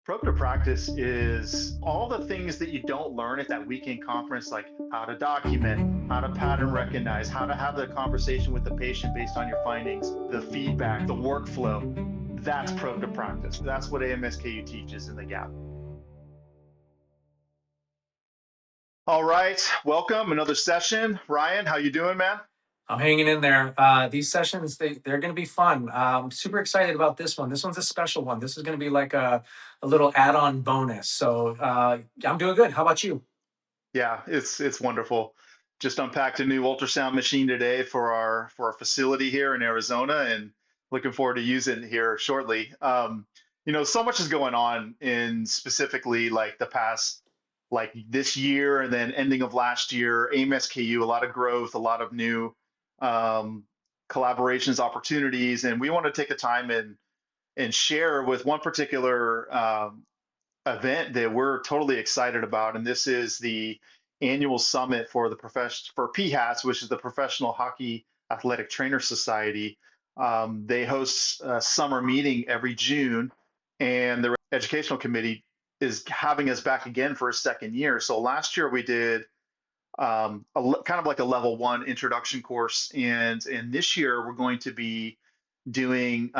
Probe to practice is all the things that you don't learn at that weekend conference, like how to document, how to pattern recognize, how to have the conversation with the patient based on your findings, the feedback, the workflow. That's probe to practice. That's what AMSKU teaches in the gap. All right, welcome another session. Ryan, how you doing, man? I'm hanging in there. These sessions, they're going to be fun. I'm super excited about this one. This one's a special one. This is going to be like a little add-on bonus. So I'm doing good. How about you? Yeah, it's wonderful. Just unpacked a new ultrasound machine today for our facility here in Arizona, and looking forward to using it here shortly. So much is going on in specifically like the past, like this year and then ending of last year. AMSKU, a lot of growth, a lot of new um, collaborations, opportunities, and we want to take the time and share with one particular event that we're totally excited about, and this is the annual summit for the profession for PHATS, which is the Professional Hockey Athletic Trainer Society. They host a summer meeting every June, and the educational committee is having us back again for a second year. So last year we did kind of like a level one introduction course, and this year we're going to be doing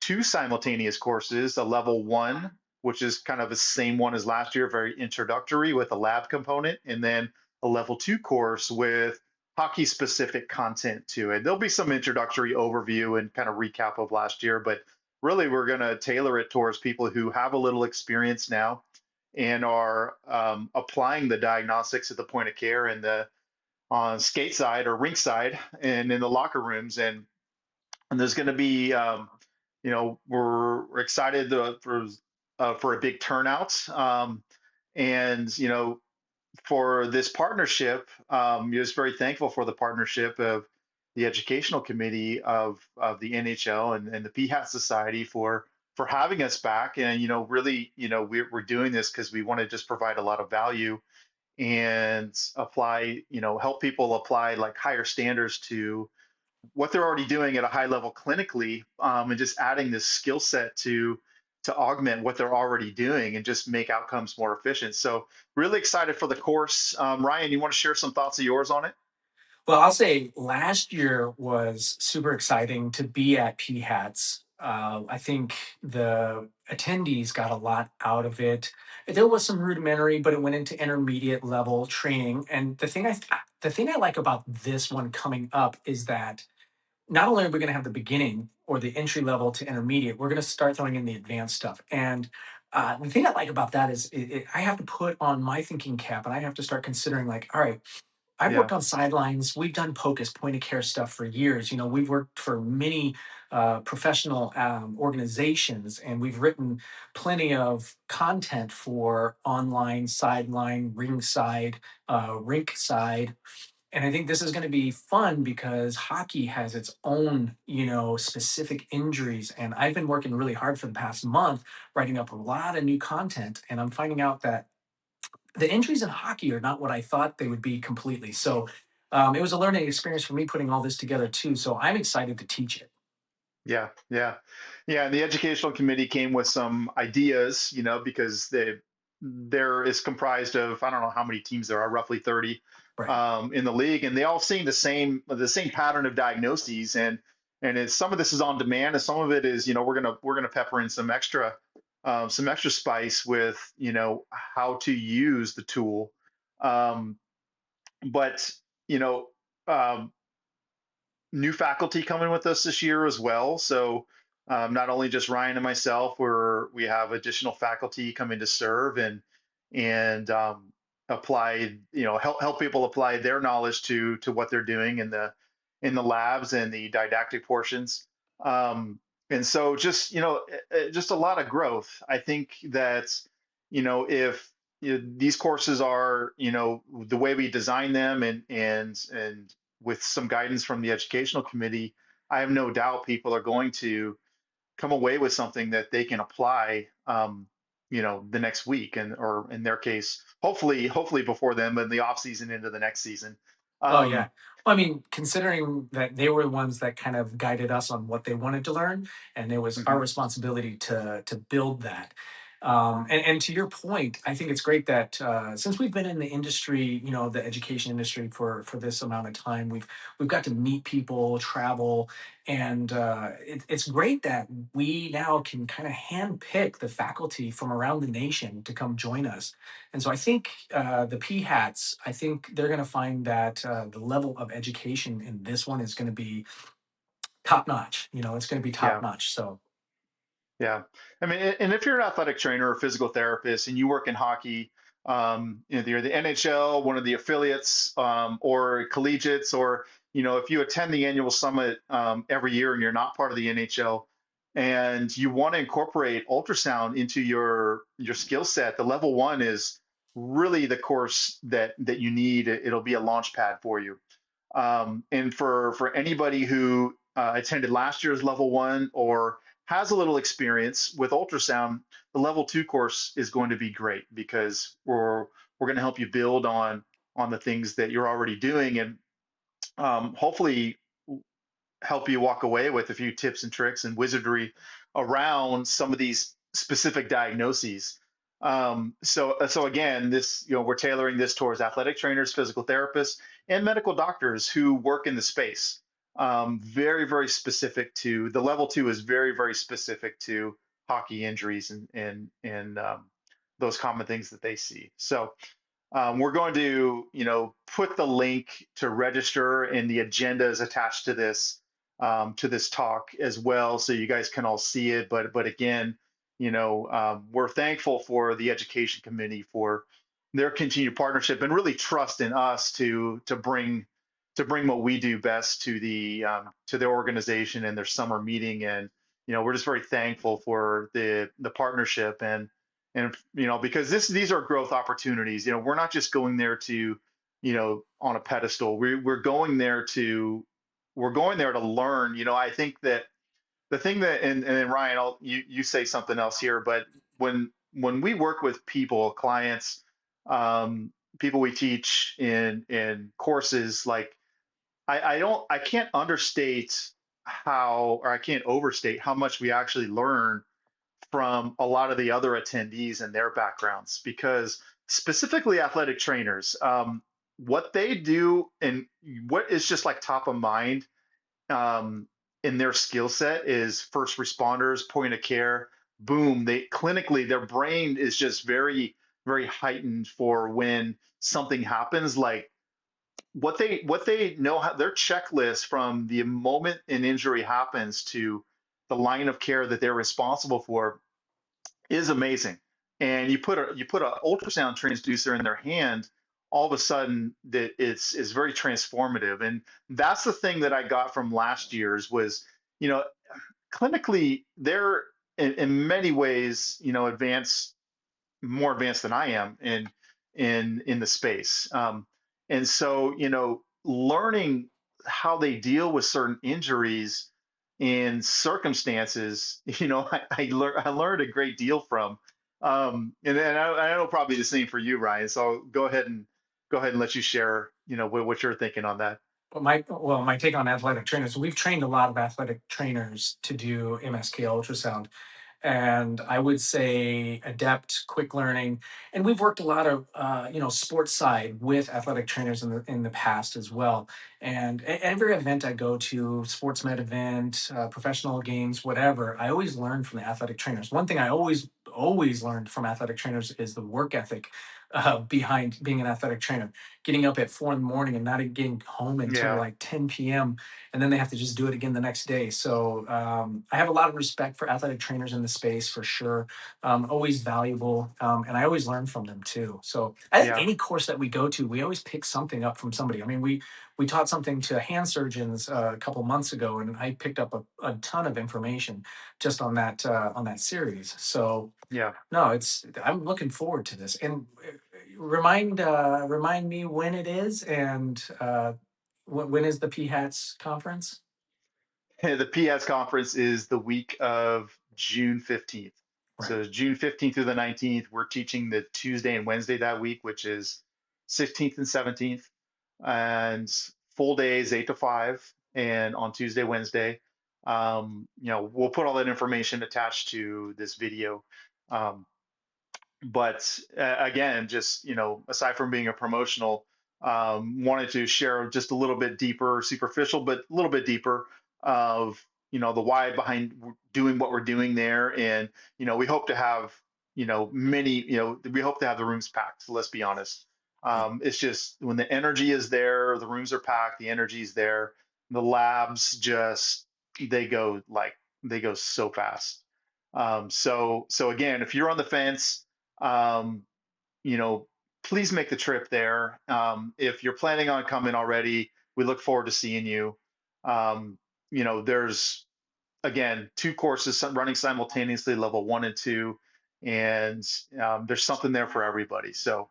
two simultaneous courses, a level one, which is kind of the same one as last year, very introductory with a lab component, and then a level two course with hockey specific content to it. There'll be some introductory overview and kind of recap of last year, but really we're going to tailor it towards people who have a little experience now and are applying the diagnostics at the point of care and the on skate side or rink side and in the locker rooms. And there's going to be we're excited for a big turnout, and for this partnership. Just very thankful for the partnership of the educational committee of the NHL and the PHATS Society for having us back. And really, we're doing this because we want to just provide a lot of value and apply, help people apply like higher standards to what they're already doing at a high level clinically, and just adding this skill set to augment what they're already doing and just make outcomes more efficient. So really excited for the course. Ryan, you want to share some thoughts of yours on it? Well, I'll say last year was super exciting to be at PHATS. I think the attendees got a lot out of it. There was some rudimentary, but it went into intermediate level training. And the thing I like about this one coming up is that not only are we going to have the beginning or the entry level to intermediate, we're going to start throwing in the advanced stuff. And the thing I like about that is I have to put on my thinking cap and I have to start considering, like, all right, I've Yeah. worked on sidelines. We've done POCUS, point of care stuff for years. We've worked for many professional organizations, and we've written plenty of content for online, sideline, ringside, rink side. And I think this is going to be fun because hockey has its own, specific injuries. And I've been working really hard for the past month, writing up a lot of new content. And I'm finding out that the injuries in hockey are not what I thought they would be completely. So it was a learning experience for me putting all this together too. So I'm excited to teach it. Yeah, yeah, yeah. And the educational committee came with some ideas, because there is comprised of, I don't know how many teams there are, roughly 30 Right. in the league, and they all seeing the same pattern of diagnoses, and some of this is on demand, and some of it is, we're gonna pepper in some extra spice with how to use the tool, um, but you know. Um, New faculty coming with us this year as well. So not only just Ryan and myself, we have additional faculty coming to serve and apply, help people apply their knowledge to what they're doing in the labs and the didactic portions. And so just a lot of growth. I think that if these courses are the way we design them and with some guidance from the educational committee, I have no doubt people are going to come away with something that they can apply, the next week, and or in their case, hopefully before then, but in the off season into the next season. Oh, yeah. Um, Well, I mean, considering that they were the ones that kind of guided us on what they wanted to learn, and it was our mhm. responsibility to build that. And to your point, I think it's great that since we've been in the industry, the education industry for this amount of time, we've got to meet people, travel, and it's great that we now can kind of handpick the faculty from around the nation to come join us. And so I think the PHATS, I think they're going to find that the level of education in this one is going to be top notch. It's going to be top Yeah. notch. So Yeah. I mean, and if you're an athletic trainer or physical therapist and you work in hockey, you're the NHL, one of the affiliates, or collegiates, or, if you attend the annual summit every year and you're not part of the NHL and you want to incorporate ultrasound into your skill set, the level one is really the course that you need. It'll be a launch pad for you. And for anybody who attended last year's level one or has a little experience with ultrasound, the level two course is going to be great because we're going to help you build on the things that you're already doing and hopefully help you walk away with a few tips and tricks and wizardry around some of these specific diagnoses. So again, this we're tailoring this towards athletic trainers, physical therapists, and medical doctors who work in the space. Very very specific to the level two is very very specific to hockey injuries and those common things that they see. So we're going to, put the link to register and the agenda is attached to this talk as well, so you guys can all see it. But again, we're thankful for the education committee for their continued partnership and really trust in us to bring what we do best to their organization and their summer meeting. And we're just very thankful for the partnership and because these are growth opportunities. We're not just going there to on a pedestal. We're going there to learn. I think that the thing that and then Ryan, you say something else here, but when we work with people, clients, people we teach in courses, like I can't understate how, or I can't overstate how much we actually learn from a lot of the other attendees and their backgrounds, because specifically athletic trainers, what they do and what is just like top of mind um, in their skill set is first responders, point of care. Boom, they clinically, their brain is just very very heightened for when something happens. Like what they know, how their checklist from the moment an injury happens to the line of care that they're responsible for is amazing. And you put a ultrasound transducer in their hand, all of a sudden that it's very transformative. And that's the thing that I got from last year's was, you know, clinically they're in many ways, advanced, more advanced than I am in the space. And so, learning how they deal with certain injuries and circumstances, I learned a great deal from. And I know probably the same for you, Ryan. So I'll go ahead and let you share, what you're thinking on that. my take on athletic trainers. We've trained a lot of athletic trainers to do MSK ultrasound, and I would say adept, quick learning. And we've worked a lot of sports side with athletic trainers in the past as well. And every event I go to, sports med event, professional games, whatever, I always learn from the athletic trainers. One thing I always learned from athletic trainers is the work ethic behind being an athletic trainer. Getting up at 4 in the morning and not getting home until Yeah, like 10 p.m. and then they have to just do it again the next day. So I have a lot of respect for athletic trainers in the space for sure. Always valuable, and I always learn from them too. So I think yeah, any course that we go to, we always pick something up from somebody. I mean, we taught something to hand surgeons a couple months ago, and I picked up a ton of information just on that series. So yeah. no, I'm looking forward to this. And remind me when it is and when is the PHATS conference? The PS conference is the week of June 15th. Right. So June 15th through the 19th, we're teaching the Tuesday and Wednesday that week, which is 16th and 17th, and full days 8 to 5, and on Tuesday, Wednesday. We'll put all that information attached to this video. but again, just aside from being a promotional, wanted to share just a little bit deeper, superficial, but a little bit deeper of the why behind doing what we're doing there, and we hope to have many, we hope to have the rooms packed. So let's be honest, Yeah, it's just when the energy is there, the rooms are packed, the energy is there, the labs just they go like they go so fast. So again, if you're on the fence, um, you know, please make the trip there. If you're planning on coming already, we look forward to seeing you. Um, there's again two courses running simultaneously, level 1 and 2, and there's something there for everybody. So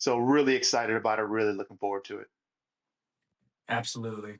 really excited about it. Really looking forward to it. absolutely.